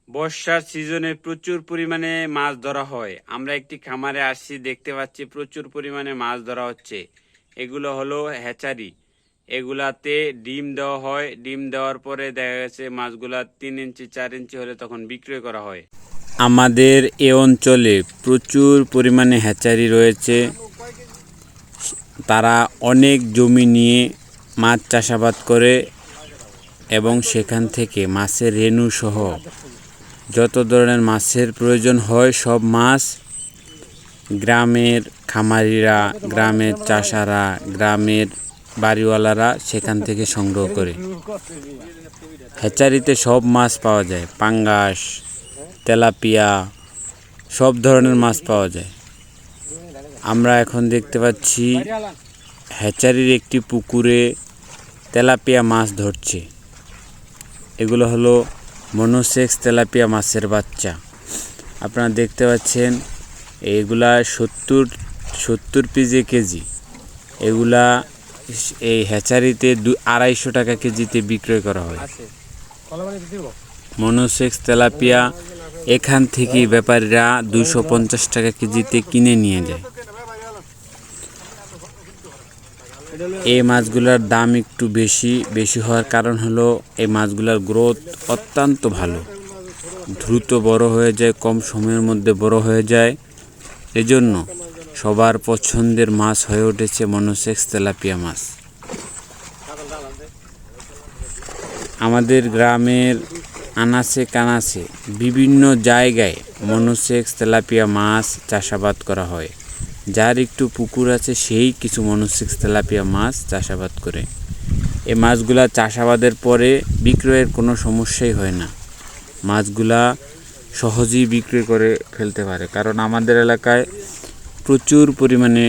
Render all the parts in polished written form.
বর্ষার সিজনে প্রচুর পরিমাণে মাছ ধরা হয়। আমরা একটি খামারে আসছি, দেখতে পাচ্ছি প্রচুর পরিমাণে মাছ ধরা হচ্ছে। এগুলো হলো হ্যাচারি। এগুলাতে ডিম দেওয়া হয়। ডিম দেওয়ার পরে দেখা গেছে মাছগুলা 3 ইঞ্চি 4 ইঞ্চি হলে তখন বিক্রয় করা হয়। আমাদের এ অঞ্চলে প্রচুর পরিমাণে হ্যাচারি রয়েছে। তারা অনেক জমি নিয়ে মাছ চাষাবাদ করে এবং সেখান থেকে মাছের রেণু সহ যত ধরনের মাছের প্রয়োজন হয় সব মাছ গ্রামের খামারিরা, গ্রামের চাষারা, গ্রামের বাড়িওয়ালারা সেখান থেকে সংগ্রহ করে। হ্যাচারিতে সব মাছ পাওয়া যায়, পাঙ্গাস, তেলাপিয়া, সব ধরনের মাছ পাওয়া যায়। আমরা এখন দেখতে পাচ্ছি হ্যাচারির একটি পুকুরে তেলাপিয়া মাছ ধরছে। এগুলো হলো মনোসেক্স তেলাপিয়া মাছের বাচ্চা। আপনারা দেখতে পাচ্ছেন এগুলা 70 পিসে কেজি। এগুলা এই হ্যাচারিতে 250 টাকা কেজিতে বিক্রয় করা হয়। মনোসেক্স তেলাপিয়া এখান থেকে ব্যাপারীরা 250 টাকা কেজিতে কিনে নিয়ে যায়। এই মাছগুলোর দাম একটু বেশি হওয়ার কারণ হলো এই মাছগুলোর গ্রোথ অত্যন্ত ভালো, দ্রুত বড় হয়ে যায়, কম সময়ের মধ্যে বড় হয়ে যায়। এজন্য সবার পছন্দের মাছ হয়ে উঠেছে মনোসেক্স তেলাপিয়া মাছ। আমাদের গ্রামের আনাচে কানাচে বিভিন্ন জায়গায় মনোসেক্স তেলাপিয়া মাছ চাষাবাদ করা হয়। যার একটু পুকুর আছে সেই কিছু মনোসেক্স তেলাপিয়া মাছ চাষাবাদ করে। এই মাছগুলা চাষাবাদের পরে বিক্রয়ের কোনো সমস্যাই হয় না। মাছগুলা সহজেই বিক্রয় করে ফেলতে পারে, কারণ আমাদের এলাকায় প্রচুর পরিমাণে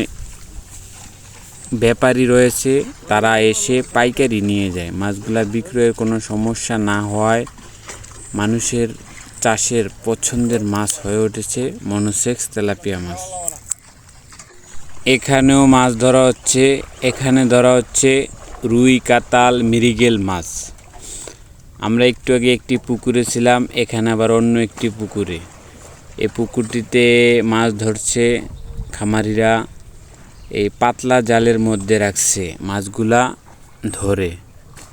ব্যাপারী রয়েছে, তারা এসে পাইকারি নিয়ে যায়। মাছগুলা বিক্রয়ের কোনো সমস্যা না হওয়ায় মানুষের চাষের পছন্দের মাছ হয়ে উঠেছে মনোসেক্স তেলাপিয়া মাছ। এখানেও মাছ ধরা হচ্ছে। এখানে ধরা হচ্ছে রুই, কাতাল, মৃগেল মাছ। আমরা একটু আগে একটি পুকুরে ছিলাম, এখানে আবার অন্য একটি পুকুরে। এই পুকুরটিতে মাছ ধরছে খামারিরা। এই পাতলা জালের মধ্যে রাখছে মাছগুলা ধরে।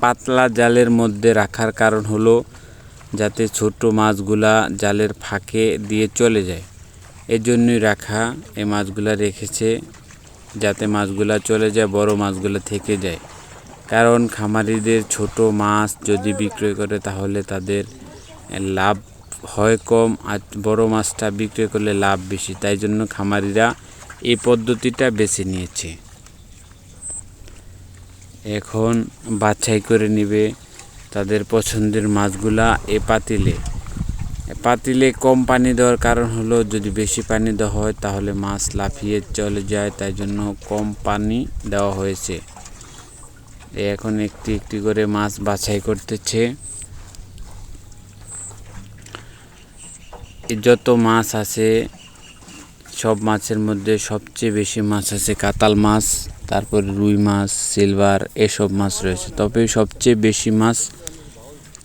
পাতলা জালের মধ্যে রাখার কারণ হলো যাতে ছোট মাছগুলা জালের ফাঁকে দিয়ে চলে যায়। এজন্যই রাখা। এই মাছগুলা রেখেছে যাতে মাছগুলা চলে যায়, বড় মাছগুলা থেকে যায়। কারণ খামারিদের ছোট মাছ যদি বিক্রয় করে তাহলে তাদের লাভ হয় কম, আর বড় মাছটা বিক্রয় করলে লাভ বেশি। তাই জন্য খামারিরা এই পদ্ধতিটা বেছে নিয়েছে। এখন বাছাই করে নেবে তাদের পছন্দের মাছগুলা এ পাতিলে কম পানি দেওয়ার কারণ হলো যদি বেশি পানি দেওয়া হয় তাহলে মাছ লাফিয়ে চলে যায়, তাই জন্য কম পানি দেওয়া হয়েছে। এখন একটি একটি করে মাছ বাছাই করতেছে। যত মাছ আছে সব মাছের মধ্যে সবচেয়ে বেশি মাছ আছে কাতাল মাছ, তারপর রুই মাছ, সিলভার, এসব মাছ রয়েছে। তবে সবচেয়ে বেশি মাছ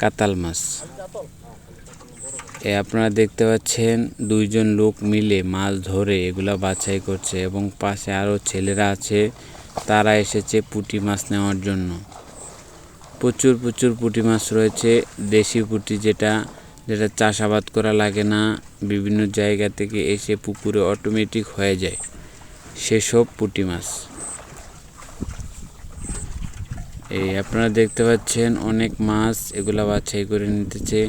কাতাল মাছ। আপনারা দেখতে পাচ্ছেন দুইজন লোক মিলে মাছ ধরে এগুলা বাছাই করছে এবং পাশে আরও ছেলেরা আছে, তারা এসেছে পুঁটি মাছ নেওয়ার জন্য। প্রচুর পুঁটি মাছ রয়েছে। দেশি পুঁটি যেটা চাষাবাদ করা লাগে না, বিভিন্ন জায়গা থেকে এসে পুকুরে অটোমেটিক হয়ে যায় সেসব পুঁটি মাছ। এই আপনারা দেখতে পাচ্ছেন অনেক মাছ এগুলা বাছাই করে নিতেছে,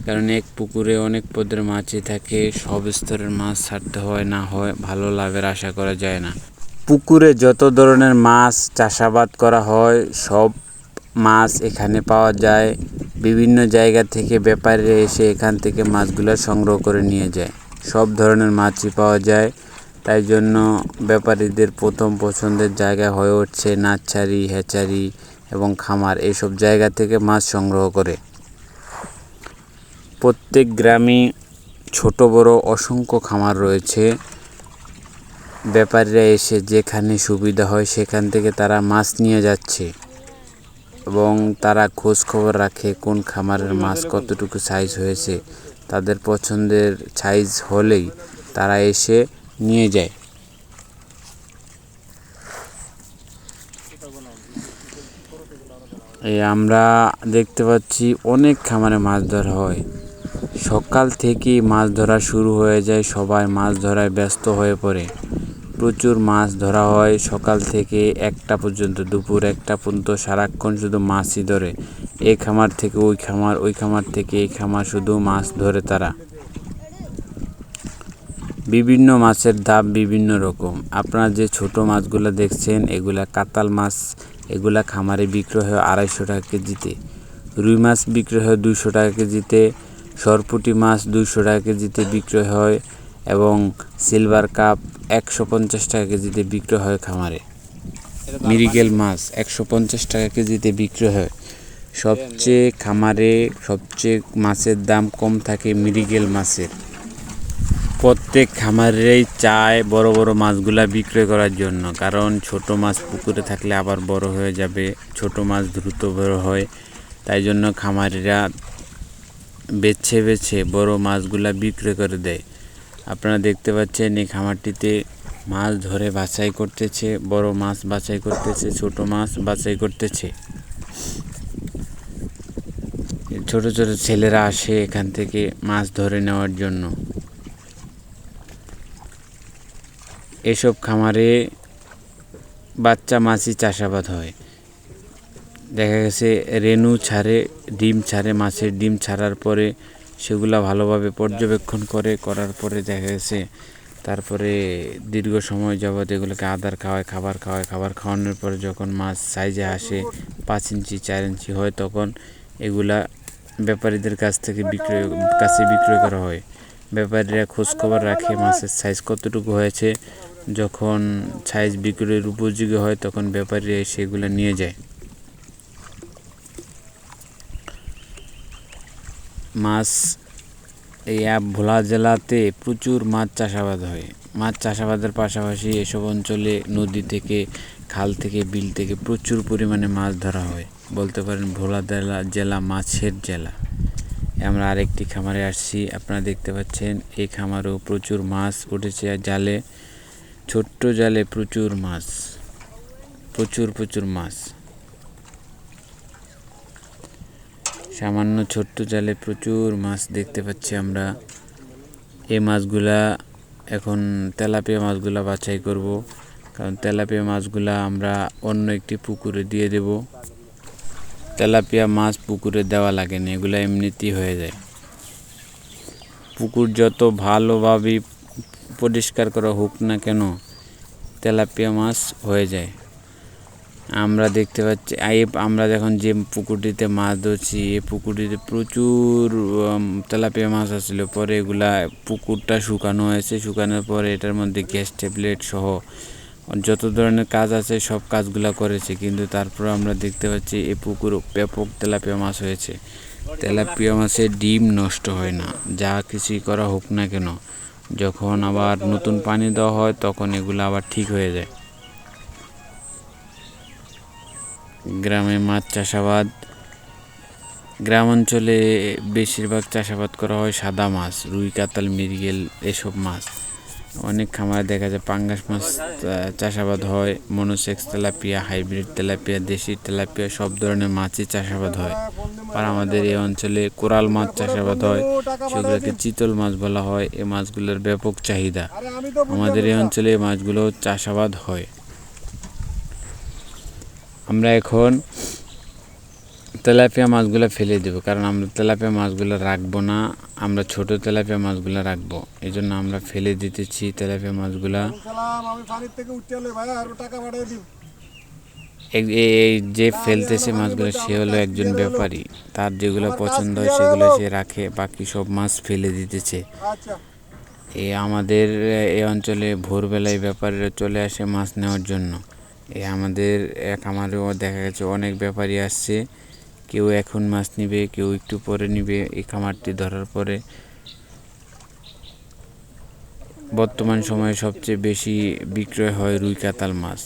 কারণ এক পুকুরে অনেক পদের মাছই থাকে, সব স্তরের মাছ ছাড়তে হয়, না হয় ভালো লাভের আশা করা যায় না। পুকুরে যত ধরনের মাছ চাষাবাদ করা হয় সব মাছ এখানে পাওয়া যায়। বিভিন্ন জায়গা থেকে ব্যাপারীরা এসে এখান থেকে মাছগুলো সংগ্রহ করে নিয়ে যায়। সব ধরনের মাছই পাওয়া যায়, তাই জন্য ব্যাপারীদের প্রথম পছন্দের জায়গা হয়ে উঠছে নার্সারি, হ্যাচারি এবং খামার। এইসব জায়গা থেকে মাছ সংগ্রহ করে। প্রত্যেক গ্রামে ছোট বড় অসংখ্য খামার রয়েছে। ব্যাপারীরা এসে যেখানে সুবিধা হয় সেখান থেকে তারা মাছ নিয়ে যাচ্ছে এবং তারা খোঁজ খবর রাখে কোন খামারের মাছ কতটুকু সাইজ হয়েছে, তাদের পছন্দের সাইজ হলেই তারা এসে নিয়ে যায়। এই আমরা দেখতে পাচ্ছি অনেক খামারে মাছ ধরা হয়। সকাল থেকেই মাছ ধরা শুরু হয়ে যায়, সবাই মাছ ধরায় ব্যস্ত হয়ে পড়ে। প্রচুর মাছ ধরা হয় সকাল থেকে 1টা পর্যন্ত, দুপুর 1টা পর্যন্ত সারাক্ষণ শুধু মাছই ধরে। এই খামার থেকে ওই খামার, ওই খামার থেকে এই খামার, শুধু মাছ ধরে তারা। বিভিন্ন মাছের দাম বিভিন্ন রকম। আপনারা যে ছোট মাছগুলো দেখছেন এগুলা কাতাল মাছ, এগুলা খামারে বিক্রয় হয় 250 টাকা কেজিতে। রুই মাছ বিক্রয় হয় 200 টাকা কেজিতে। সরপুঁটি মাছ 200 টাকা কেজিতে বিক্রয় হয় এবং সিলভার কাপ 150 টাকা কেজিতে বিক্রয় হয় খামারে। মৃগেল মাছ 150 টাকা কেজিতে বিক্রয় হয়। সবচেয়ে খামারে সবচেয়ে মাছের দাম কম থাকে মৃগেল মাছের। প্রত্যেক খামারেই চায় বড় বড় মাছগুলা বিক্রয় করার জন্য, কারণ ছোট মাছ পুকুরে থাকলে আবার বড় হয়ে যাবে, ছোট মাছ দ্রুত বড় হয়। তাই জন্য খামারিরা বেছে বেছে বড় মাছগুলা বিক্রয় করে দেয়। আপনারা দেখতে পাচ্ছেন এই খামারটিতে মাছ ধরে বাছাই করতেছে, বড় মাছ বাছাই করতেছে, ছোট মাছ বাছাই করতেছে। ছোট ছোট ছেলেরা আসে এখান থেকে মাছ ধরে নেওয়ার জন্য। এসব খামারে বাচ্চা মাছই চাষাবাদ হয়। দেখা গেছে রেণু ছাড়ে, ডিম ছাড়ে, মাছের ডিম ছাড়ার পরে সেগুলা ভালোভাবে পর্যবেক্ষণ করার পরে দেখা গেছে তারপরে দীর্ঘ সময় যাবৎ এগুলোকে আদার খাওয়ায়, খাবার খাওয়ায়। খাবার খাওয়ানোর পরে যখন মাছ সাইজে আসে 5 ইঞ্চি 4 ইঞ্চি হয়, তখন এগুলা ব্যাপারীদের কাছে বিক্রয় করা হয়। ব্যাপারীরা খোঁজখবর রাখে মাছের সাইজ কতটুকু হয়েছে। যখন সাইজ বিক্রয়ের উপযোগী হয় তখন ব্যাপারীরা সেগুলো নিয়ে যায়। মাছ এই ভোলা জেলাতে প্রচুর মাছ চাষাবাদ হয়। মাছ চাষাবাদের পাশাপাশি এসব অঞ্চলে নদী থেকে, খাল থেকে, বিল থেকে প্রচুর পরিমাণে মাছ ধরা হয়। বলতে পারেন ভোলা জেলা মাছের জেলা। আমরা আরেকটি খামারে আসছি, আপনারা দেখতে পাচ্ছেন এই খামারেও প্রচুর মাছ উঠেছে জালে, ছোট্ট জালে প্রচুর মাছ, প্রচুর মাছ। সামান্য ছোট্ট জালে প্রচুর মাছ দেখতে পাচ্ছি আমরা। এই মাছগুলা এখন তেলাপিয়া মাছগুলা বাছাই করব, কারণ তেলাপিয়া মাছগুলা আমরা অন্য একটি পুকুরে দিয়ে দেব। তেলাপিয়া মাছ পুকুরে দেওয়া লাগে না, এগুলো এমনিতেই হয়ে যায়। পুকুর যত ভালোভাবে পরিষ্কার করা হোক না কেন, তেলাপিয়া মাছ হয়ে যায়। আমরা দেখতে পাচ্ছি আমরা যখন যে পুকুরটিতে মাছ ধরছি, এই পুকুরটিতে প্রচুর তেলাপিয়া মাছ আসছিল। পরে এগুলা পুকুরটা শুকানো হয়েছে, শুকানোর পরে এটার মধ্যে গ্যাস ট্যাবলেট সহ যত ধরনের কাজ আছে সব কাজগুলা করেছে, কিন্তু তারপর আমরা দেখতে পাচ্ছি এই পুকুর ব্যাপক তেলাপিয়া মাছ হয়েছে। তেলাপিয়া মাছের ডিম নষ্ট হয় না, যা কিছুই করা হোক না কেন। যখন আবার নতুন পানি দেওয়া হয় তখন এগুলো আবার ঠিক হয়ে যায়। গ্রামে মাছ চাষাবাদ, গ্রাম অঞ্চলে বেশিরভাগ চাষাবাদ করা হয় সাদা মাছ, রুই, কাতাল, মৃগেল এসব মাছ। অনেক খামারে দেখা যায় পাঙ্গাস মাছ চাষাবাদ হয়, মনোসেক্স তেলাপিয়া, হাইব্রিড তেলাপিয়া, দেশি তেলাপিয়া সব ধরনের মাছই চাষাবাদ হয়। আর আমাদের এই অঞ্চলে কোরাল মাছ চাষাবাদ হয়, সেগুলোকে চিতল মাছ বলা হয়। এই মাছগুলোর ব্যাপক চাহিদা। আমাদের এই অঞ্চলে এই মাছগুলো চাষাবাদ হয়। আমরা এখন তেলাপিয়া মাছগুলো ফেলে দেব, কারণ আমরা তেলাপিয়া মাছগুলো রাখবো না, আমরা ছোট তেলাপিয়া মাছগুলো রাখবো। এই জন্য আমরা ফেলে দিতেছি তেলাপিয়া মাছগুলা। এই যে ফেলতেছে মাছগুলো সে হলো একজন ব্যাপারী, তার যেগুলো পছন্দ হয় সেগুলো সে রাখে, বাকি সব মাছ ফেলে দিতেছে। আমাদের এই অঞ্চলে ভোরবেলায় ব্যাপারীরা চলে আসে মাছ নেওয়ার জন্য। আমাদের খামারেও দেখা গেছে অনেক ব্যাপারী আসছে, কেউ এখন মাছ নিবে, কেউ একটু পরে নিবে। এই খামারটি ধরার পরে বর্তমান সময়ে সবচেয়ে বেশি বিক্রয় হয় রুই, কাতাল মাছ।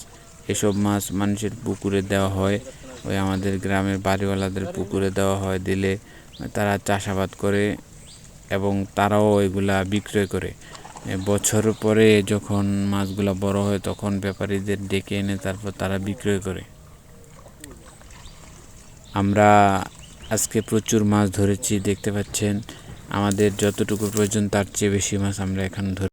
এসব মাছ মানুষের পুকুরে দেওয়া হয়, ওই আমাদের গ্রামের বাড়িওয়ালাদের পুকুরে দেওয়া হয়। দিলে তারা চাষাবাদ করে এবং তারাও এগুলা বিক্রয় করে। বছর পরে যখন মাছগুলা বড় হয় তখন ব্যাপারীদের ডেকে এনে তারপর তারা বিক্রয় করে। আমরা আজকে প্রচুর মাছ ধরেছি, দেখতে পাচ্ছেন। আমাদের যতটুকু প্রয়োজন তার চেয়ে বেশি মাছ আমরা এখন ধরে